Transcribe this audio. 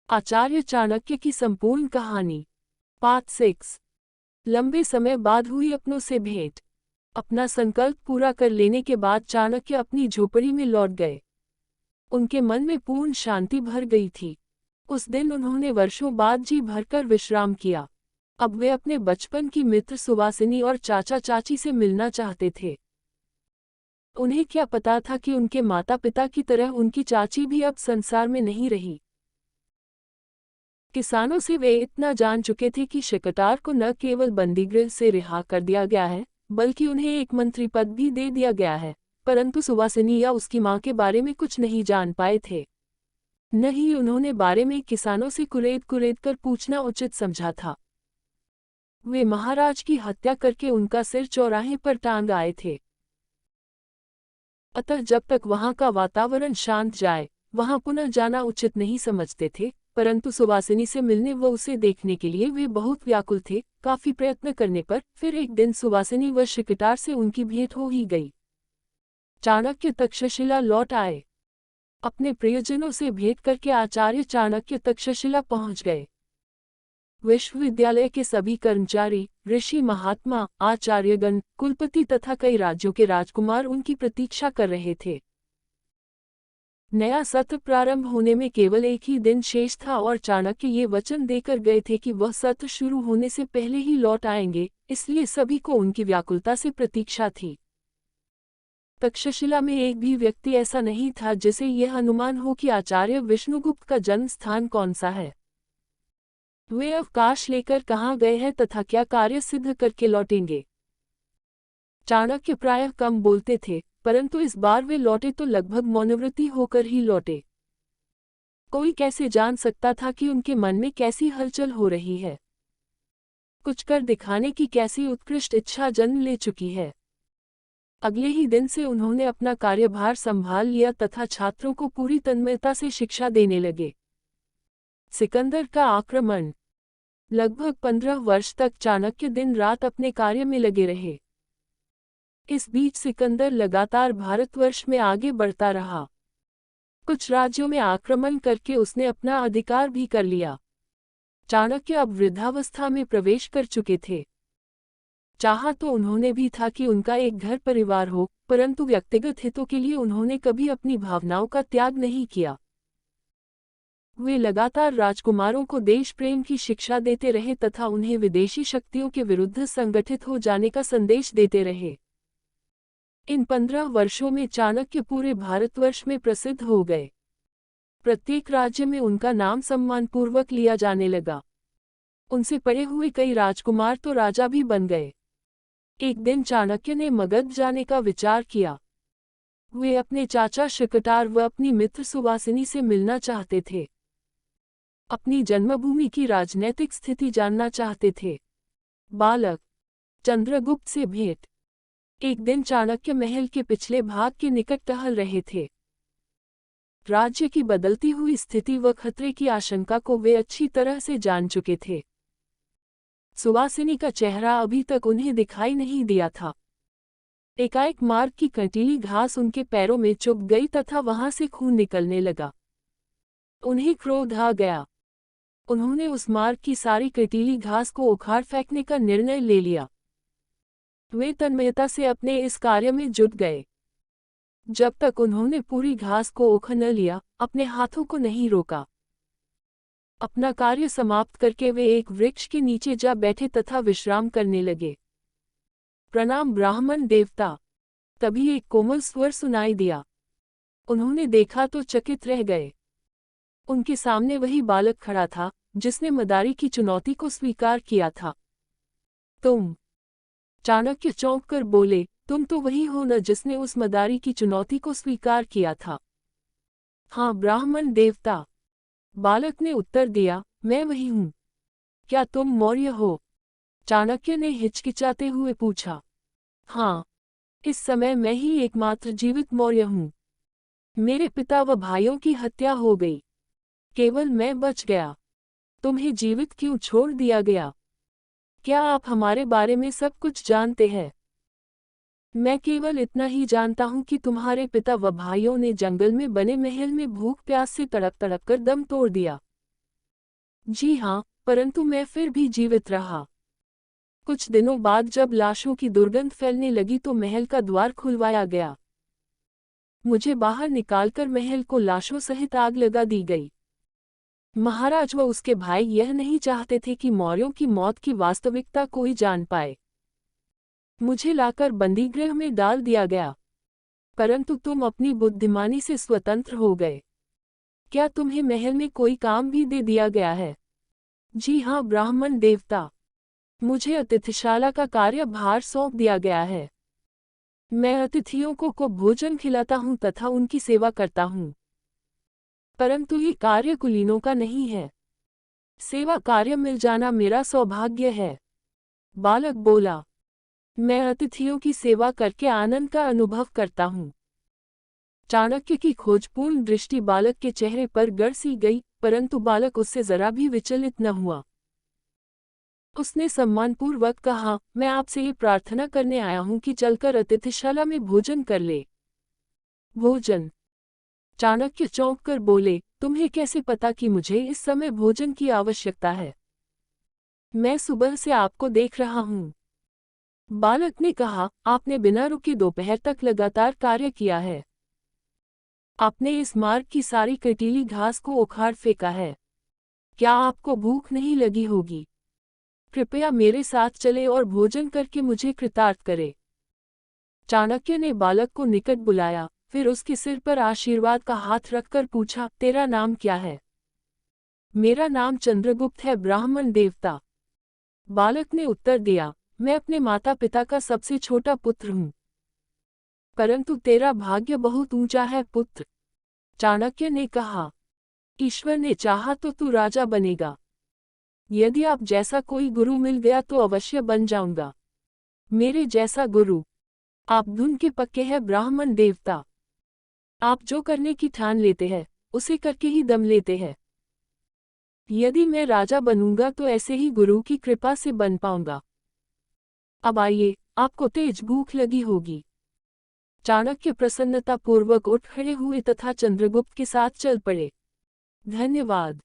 आचार्य चाणक्य की संपूर्ण कहानी। पार्ट 6। लंबे समय बाद हुई अपनों से भेंट। अपना संकल्प पूरा कर लेने के बाद चाणक्य अपनी झोपड़ी में लौट गए। उनके मन में पूर्ण शांति भर गई थी। उस दिन उन्होंने वर्षों बाद जी भरकर विश्राम किया। अब वे अपने बचपन की मित्र सुवासिनी और चाचा चाची से मिलना चाहते थे। उन्हें क्या पता था कि उनके माता पिता की तरह उनकी चाची भी अब संसार में नहीं रही। किसानों से वे इतना जान चुके थे कि शकटार को न केवल बंदीगृह से रिहा कर दिया गया है, बल्कि उन्हें एक मंत्री पद भी दे दिया गया है, परंतु सुवासिनी या उसकी मां के बारे में कुछ नहीं जान पाए थे। न ही उन्होंने बारे में किसानों से कुरेद कुरेद कर पूछना उचित समझा था। वे महाराज की हत्या करके उनका सिर चौराहे पर टांग आए थे। अतः जब तक वहां का वातावरण शांत जाए, वहां पुनः जाना उचित नहीं समझते थे, परंतु सुवासिनी से मिलने व उसे देखने के लिए वे बहुत व्याकुल थे। काफी प्रयत्न करने पर फिर एक दिन सुवासिनी व शकटार से उनकी भेंट हो ही गई। चाणक्य तक्षशिला लौट आए। अपने प्रियजनों से भेंट करके आचार्य चाणक्य तक्षशिला पहुंच गए। विश्वविद्यालय के सभी कर्मचारी, ऋषि महात्मा, आचार्यगण, कुलपति तथा कई राज्यों के राजकुमार उनकी प्रतीक्षा कर रहे थे। नया सत्र प्रारंभ होने में केवल एक ही दिन शेष था और चाणक्य ये वचन देकर गए थे कि वह सत्र शुरू होने से पहले ही लौट आएंगे, इसलिए सभी को उनकी व्याकुलता से प्रतीक्षा थी। तक्षशिला में एक भी व्यक्ति ऐसा नहीं था जिसे यह अनुमान हो कि आचार्य विष्णुगुप्त का जन्म स्थान कौन सा है, वे अवकाश लेकर कहाँ गए हैं तथा क्या कार्य सिद्ध करके लौटेंगे। चाणक्य प्रायः कम बोलते थे, परंतु इस बार वे लौटे तो लगभग मौनव्रती होकर ही लौटे। कोई कैसे जान सकता था कि उनके मन में कैसी हलचल हो रही है, कुछ कर दिखाने की कैसी उत्कृष्ट इच्छा जन्म ले चुकी है। अगले ही दिन से उन्होंने अपना कार्यभार संभाल लिया तथा छात्रों को पूरी तन्मयता से शिक्षा देने लगे। सिकंदर का आक्रमण। लगभग 15 वर्ष तक चाणक्य दिन रात अपने कार्य में लगे रहे। इस बीच सिकंदर लगातार भारतवर्ष में आगे बढ़ता रहा। कुछ राज्यों में आक्रमण करके उसने अपना अधिकार भी कर लिया। चाणक्य अब वृद्धावस्था में प्रवेश कर चुके थे। चाहा तो उन्होंने भी था कि उनका एक घर परिवार हो, परंतु व्यक्तिगत हितों के लिए उन्होंने कभी अपनी भावनाओं का त्याग नहीं किया। वे लगातार राजकुमारों को देश प्रेम की शिक्षा देते रहे तथा उन्हें विदेशी शक्तियों के विरुद्ध संगठित हो जाने का संदेश देते रहे। इन 15 वर्षों में चाणक्य पूरे भारतवर्ष में प्रसिद्ध हो गए। प्रत्येक राज्य में उनका नाम सम्मानपूर्वक लिया जाने लगा। उनसे पड़े हुए कई राजकुमार तो राजा भी बन गए। एक दिन चाणक्य ने मगध जाने का विचार किया। वे अपने चाचा शकटार व अपनी मित्र सुवासिनी से मिलना चाहते थे। अपनी जन्मभूमि की राजनैतिक स्थिति जानना चाहते थे। बालक चंद्रगुप्त से भेंट। एक दिन चाणक्य महल के पिछले भाग के निकट टहल रहे थे। राज्य की बदलती हुई स्थिति व खतरे की आशंका को वे अच्छी तरह से जान चुके थे। सुवासिनी का चेहरा अभी तक उन्हें दिखाई नहीं दिया था। एकाएक मार्ग की कंटीली घास उनके पैरों में चुभ गई तथा वहां से खून निकलने लगा। उन्हें क्रोध आ गया। उन्होंने उस मार्ग की सारी कंटीली घास को उखाड़ फेंकने का निर्णय ले लिया। वे तन्मयता से अपने इस कार्य में जुट गए। जब तक उन्होंने पूरी घास को उखाड़ न लिया, अपने हाथों को नहीं रोका। अपना कार्य समाप्त करके वे एक वृक्ष के नीचे जा बैठे तथा विश्राम करने लगे। प्रणाम ब्राह्मण देवता। तभी एक कोमल स्वर सुनाई दिया। उन्होंने देखा तो चकित रह गए। उनके सामने वही बालक खड़ा था जिसने मदारी की चुनौती को स्वीकार किया था। तुम? चाणक्य चौंक कर बोले, तुम तो वही हो न जिसने उस मदारी की चुनौती को स्वीकार किया था। हाँ ब्राह्मण देवता, बालक ने उत्तर दिया, मैं वही हूँ। क्या तुम मौर्य हो? चाणक्य ने हिचकिचाते हुए पूछा। हाँ, इस समय मैं ही एकमात्र जीवित मौर्य हूँ। मेरे पिता व भाइयों की हत्या हो गई, केवल मैं बच गया। तुम्हें जीवित क्यों छोड़ दिया गया? क्या आप हमारे बारे में सब कुछ जानते हैं? मैं केवल इतना ही जानता हूँ कि तुम्हारे पिता व भाइयों ने जंगल में बने महल में भूख प्यास से तड़प तड़प कर दम तोड़ दिया। जी हाँ, परंतु मैं फिर भी जीवित रहा। कुछ दिनों बाद जब लाशों की दुर्गंध फैलने लगी तो महल का द्वार खुलवाया गया। मुझे बाहर निकालकर महल को लाशों सहित आग लगा दी गई। महाराज व उसके भाई यह नहीं चाहते थे कि मौर्यों की मौत की वास्तविकता कोई जान पाए। मुझे लाकर बंदीगृह में डाल दिया गया। परंतु तुम अपनी बुद्धिमानी से स्वतंत्र हो गए। क्या तुम्हें महल में कोई काम भी दे दिया गया है? जी हाँ ब्राह्मण देवता, मुझे अतिथिशाला का कार्यभार सौंप दिया गया है। मैं अतिथियों को भोजन खिलाता हूँ तथा उनकी सेवा करता हूँ। परंतु ये कार्य कुलीनों का नहीं है। सेवा कार्य मिल जाना मेरा सौभाग्य है। बालक बोला, मैं अतिथियों की सेवा करके आनंद का अनुभव करता हूँ। चाणक्य की खोजपूर्ण दृष्टि बालक के चेहरे पर गड़-सी गई, परंतु बालक उससे जरा भी विचलित न हुआ। उसने सम्मानपूर्वक कहा, मैं आपसे ये प्रार्थना करने आया हूँ कि चलकर अतिथिशाला में भोजन कर ले। भोजन? चाणक्य चौंक कर बोले, तुम्हें कैसे पता कि मुझे इस समय भोजन की आवश्यकता है? मैं सुबह से आपको देख रहा हूँ। बालक ने कहा, आपने बिना रुके दोपहर तक लगातार कार्य किया है। आपने इस मार्ग की सारी कटीली घास को उखाड़ फेंका है। क्या आपको भूख नहीं लगी होगी? कृपया मेरे साथ चले और भोजन करके मुझे कृतार्थ करे। चाणक्य ने बालक को निकट बुलाया, फिर उसके सिर पर आशीर्वाद का हाथ रखकर पूछा, तेरा नाम क्या है? मेरा नाम चंद्रगुप्त है ब्राह्मण देवता। बालक ने उत्तर दिया, मैं अपने माता पिता का सबसे छोटा पुत्र हूँ। परंतु तेरा भाग्य बहुत ऊंचा है पुत्र। चाणक्य ने कहा, ईश्वर ने चाहा तो तू राजा बनेगा। यदि आप जैसा कोई गुरु मिल गया तो अवश्य बन जाऊंगा। मेरे जैसा गुरु। आप धुन के पक्के हैं ब्राह्मण देवता। आप जो करने की ठान लेते हैं, उसे करके ही दम लेते हैं। यदि मैं राजा बनूंगा तो ऐसे ही गुरु की कृपा से बन पाऊंगा। अब आइए, आपको तेज भूख लगी होगी। चाणक्य प्रसन्नतापूर्वक उठ खड़े हुए तथा चंद्रगुप्त के साथ चल पड़े। धन्यवाद।